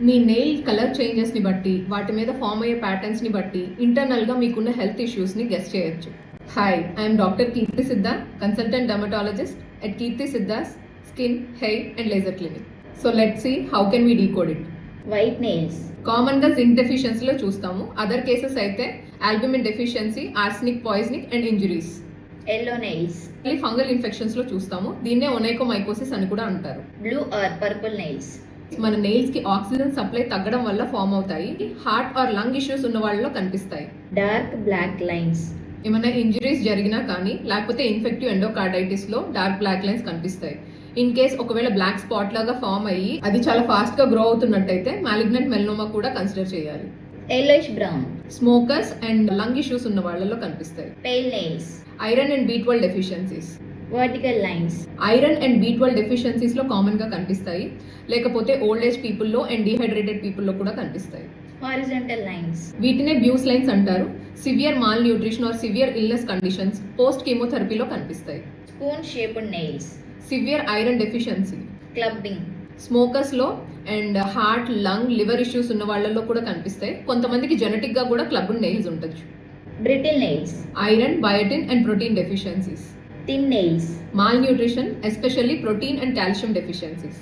మీ nail colour చేంజెస్ని బట్టి వాటి మీద ఫామ్ అయ్యే ప్యాటర్న్స్ని బట్టి ఇంటర్నల్గా మీకున్న హెల్త్ ఇష్యూస్ని గెస్ చేయొచ్చు. Hi, I'm doctor Kirti Siddha, consultant dermatologist at Kirti Siddha's Skin, Hair and Laser Clinic. So let's see how can we decode it. White nails కామన్గా జింక్ డెఫిషియన్సీలో చూస్తాము. అదర్ కేసెస్ అయితే albumin deficiency, arsenic poisoning and injuries. Yellow nails fungal ఇన్ఫెక్షన్స్లో చూస్తాము. దీన్నే ఒనైకోమైకోసిస్ అని కూడా అంటారు. బ్లూ ఆర్ పర్పుల్ నెయిల్స్ మన నెయిల్స్కి ఆక్సిజన్ సప్లై తగ్గడం వల్ల ఫామ్ అవుతాయి. హార్ట్ ఆర్ లంగ్ ఇష్యూస్ ఉన్న వాళ్ళలో కనిపిస్తాయి. డార్క్ బ్లాక్ లైన్స్ ఏమైనా ఇంజరీస్ జరిగినా కానీ లేకపోతే ఇన్ఫెక్టివ్ ఎండోకార్డైటిస్లో డార్క్ బ్లాక్ లైన్స్ కనిపిస్తాయి. ఇన్ కేస్ ఒకవేళ బ్లాక్ స్పాట్ లాగా ఫామ్ అయ్యి అది చాలా ఫాస్ట్గా గ్రో అవుతున్నట్టయితే మాలిగ్నెంట్ మెలనోమా కూడా కన్సిడర్ చేయాలి. Yellowish brown smokers and lung issues ఉన్న వాళ్ళలో కనిపిస్తాయి. Pale nails iron and B12 deficiencies. Vertical lines iron and B12 డెఫిషియన్సీస్లో కామన్గా కనిపిస్తాయి. లేకపోతే ఓల్డ్ ఏజ్ పీపుల్లో అండ్ డీహైడ్రేటెడ్ పీపుల్లో కూడా కనిపిస్తాయి. హారిజాంటల్ లైన్స్ వీటినే బ్యూస్ లైన్స్ అంటారు. Severe malnutrition or severe illness conditions post కీమోథెరపీలో కనిపిస్తాయి. Spoon shaped nails severe iron deficiency clubbing స్మోకర్స్లో and heart lung liver issues ఉన్న వాళ్ళలో కూడా కనిపిస్తాయి. కొంతమందికి జెనెటిక్గా కూడా క్లబ్డ్ నెయిల్స్ ఉండొచ్చు. Brittle nails iron, biotin and protein deficiencies. Thin nails malnutrition especially protein and calcium deficiencies.